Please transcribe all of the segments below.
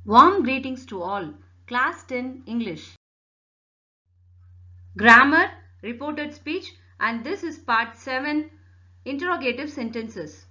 Warm greetings to all. Class 10 English. Grammar, reported speech, and this is part 7, interrogative sentences.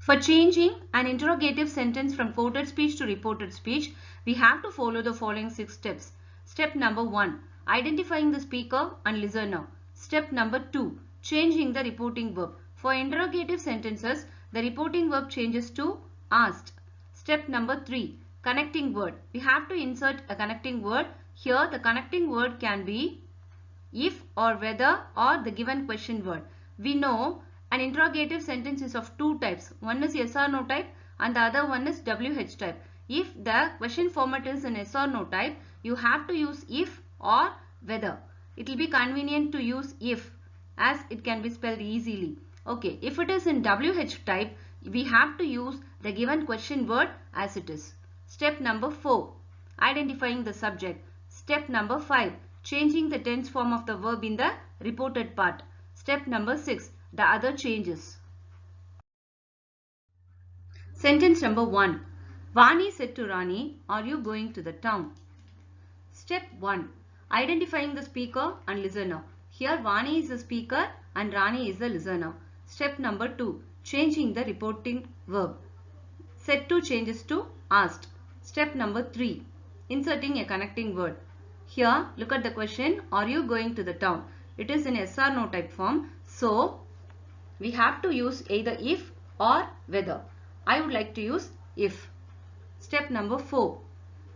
For changing an interrogative sentence from quoted speech to reported speech, we have to follow the following 6 steps. Step number 1, identifying the speaker and listener. Step number 2, changing the reporting verb. For interrogative sentences, the reporting verb changes to asked. Step number 3, connecting word. We have to insert a connecting word. Here the connecting word can be if or whether or the given question word. We know an interrogative sentence is of two types. One is yes or no type and the other one is WH type. If the question format is in yes or no type, you have to use if or whether. It will be convenient to use if as it can be spelled easily. Okay, if it is in WH type, we have to use the given question word as it is. Step number 4, identifying the subject. Step number 5, changing the tense form of the verb in the reported part. Step number 6, the other changes. Sentence number 1. Vani said to Rani, "Are you going to the town?" Step 1. Identifying the speaker and listener. Here Vani is the speaker and Rani is the listener. Step number 2. Changing the reporting verb. Said to changes to asked. Step number 3. Inserting a connecting word. Here look at the question, are you going to the town? It is in yes or no type form. So we have to use either if or whether. I would like to use if. Step number 4.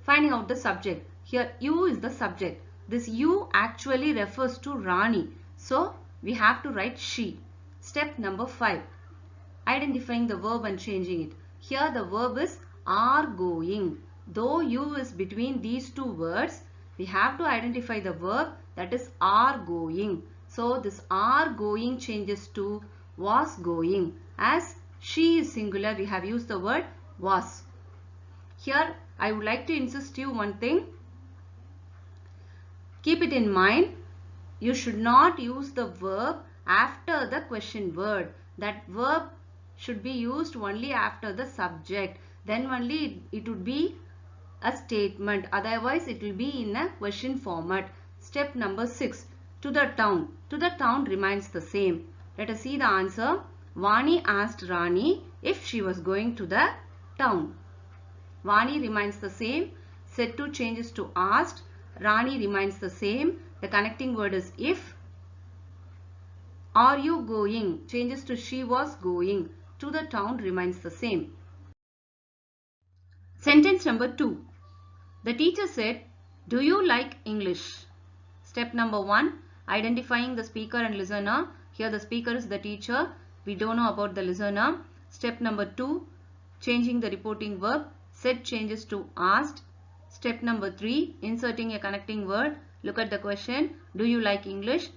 Finding out the subject. Here you is the subject. This you actually refers to Rani. So we have to write she. Step number 5. Identifying the verb and changing it. Here the verb is are going. Though you is between these two words, we have to identify the verb, that is are going. So this are going changes to was going. As she is singular, we have used the word was. Here I would like to insist you one thing. Keep it in mind. You should not use the verb after the question word. That verb should be used only after the subject. Then only it would be a statement. Otherwise it will be in a question format. Step number 6. To the town. To the town remains the same. Let us see the answer. Vani asked Rani if she was going to the town. Vani remains the same. Said to changes to asked. Rani remains the same. The connecting word is if. Are you going changes to she was going. To the town remains the same. Sentence number 2. The teacher said, "Do you like English?" Step number 1. Identifying the speaker and listener. Here the speaker is the teacher. We don't know about the listener. Step number 2. Changing the reporting verb. Said changes to asked. Step number 3. Inserting a connecting word. Look at the question. Do you like English?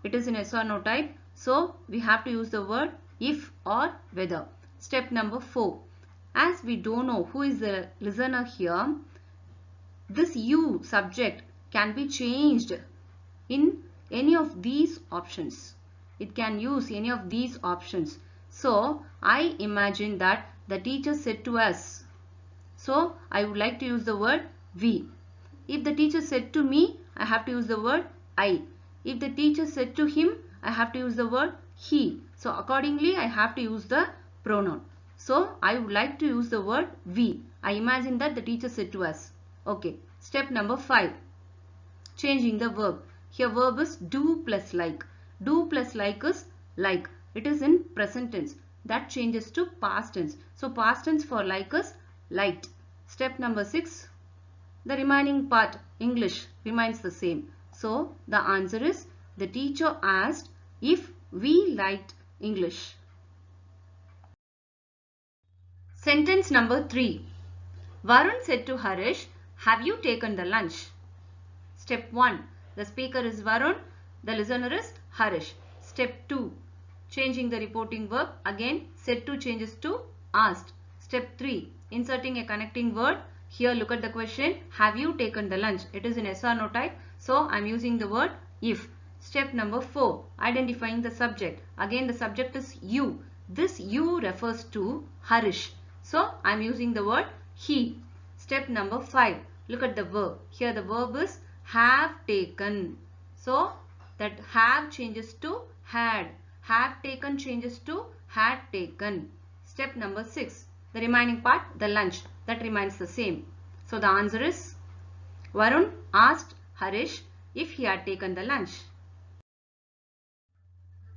It is in yes or no type. So we have to use the word if or whether. Step number 4. As we don't know who is the listener here, this you subject can be changed in any of these options. It can use any of these options. So I imagine that the teacher said to us. So I would like to use the word we. If the teacher said to me, I have to use the word I. If the teacher said to him, I have to use the word he. So accordingly I have to use the pronoun. So I would like to use the word we. I imagine that the teacher said to us. Okay. Step number 5. Changing the verb. Here verb is do plus like. Do plus like is like. It is in present tense. That changes to past tense. So past tense for like is liked. Step number 6. The remaining part, English, remains the same. So the answer is the teacher asked if we liked English. Sentence number 3. Varun said to Harish, "Have you taken the lunch?" Step 1. The speaker is Varun. The listener is Harish. Step 2. Changing the reporting verb. Again, said to changes to asked. Step 3. Inserting a connecting word. Here look at the question. Have you taken the lunch? It is in yes or no type. So I am using the word if. Step number 4. Identifying the subject. Again the subject is you. This you refers to Harish. So I am using the word he. Step number 5. Look at the verb. Here the verb is have taken. So that have changes to had. Have taken changes to had taken. Step number 6. The remaining part, the lunch, that remains the same. So the answer is Varun asked Harish if he had taken the lunch.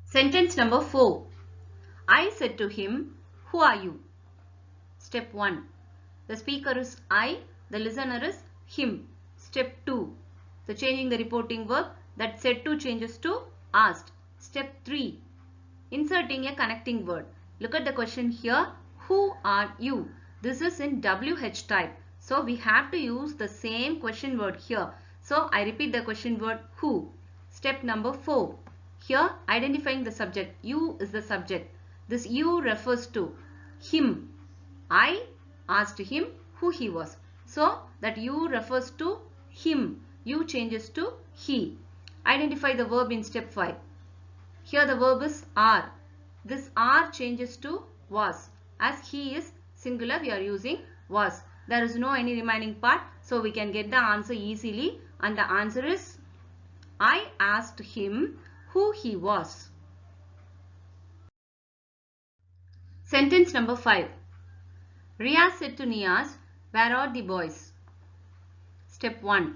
Sentence number 4. I said to him, who are you? Step 1. The speaker is I, the listener is him. Step 2. So changing the reporting verb, that said to changes to asked. Step 3. Inserting a connecting word. Look at the question here. Who are you? This is in WH type. So we have to use the same question word here. So I repeat the question word who. Step number 4. Here identifying the subject. You is the subject. This you refers to him. I asked him who he was. So that you refers to him. You changes to he. Identify the verb in step 5. Here the verb is are. This are changes to was. As he is singular, we are using was. There is no any remaining part. So we can get the answer easily. And the answer is I asked him who he was. Sentence number 5. Riyaz said to Niyaz, where are the boys? Step 1.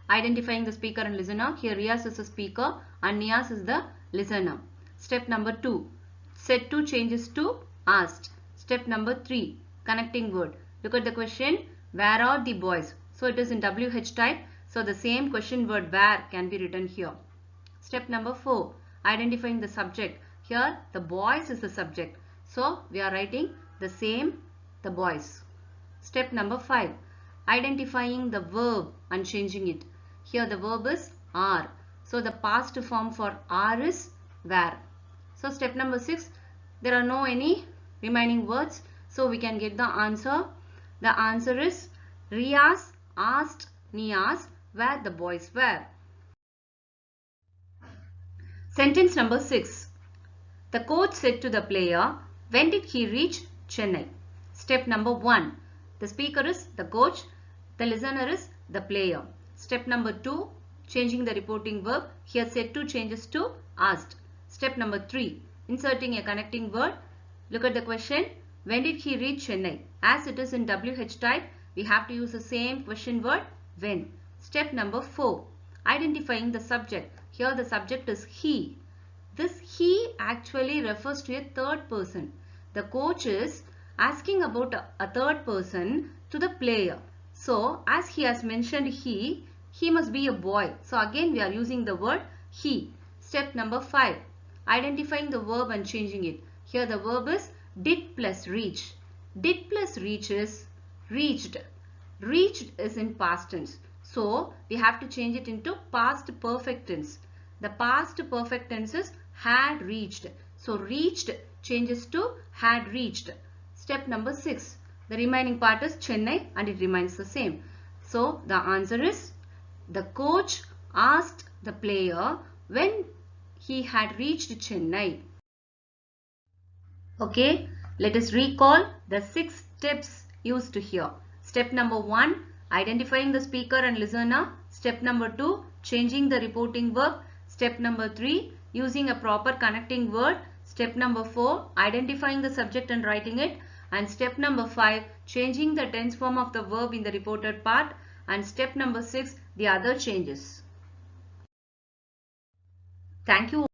Identifying the speaker and listener. Here Riyaz is the speaker and Niyaz is the listener. Step number 2. Said to changes to asked. Step number 3. Connecting word. Look at the question. Where are the boys? So it is in WH type. So the same question word where can be written here. Step number 4. Identifying the subject. Here the boys is the subject. So we are writing the same, the boys. Step number 5. Identifying the verb and changing it. Here the verb is are. So the past form for are is were. So step number 6. There are no any remaining words. So we can get the answer. The answer is Riyaz asked Niyaz where the boys were. Sentence number 6. The coach said to the player, when did he reach Chennai? Step number 1. The speaker is the coach. The listener is the player. Step number 2. Changing the reporting verb. Here said to changes to asked. Step number 3. Inserting a connecting word. Look at the question. When did he reach Chennai? As it is in WH type, we have to use the same question word when. Step number 4. Identifying the subject. Here the subject is he. This he actually refers to a third person. The coach is asking about a third person to the player. So as he has mentioned he must be a boy. So again we are using the word he. Step number 5. Identifying the verb and changing it. Here the verb is did plus reach. Did plus reach is reached. Reached is in past tense. So we have to change it into past perfect tense. The past perfect tense is had reached. So reached changes to had reached. Step number 6. The remaining part is Chennai and it remains the same. So the answer is the coach asked the player when he had reached Chennai. Okay, let us recall the 6 steps used here. Step number 1. Identifying the speaker and listener. Step number 2. Changing the reporting verb. Step number 3. Using a proper connecting word. Step number 4. Identifying the subject and writing it. And step number 5. Changing the tense form of the verb in the reported part. And step number 6. The other changes. Thank you.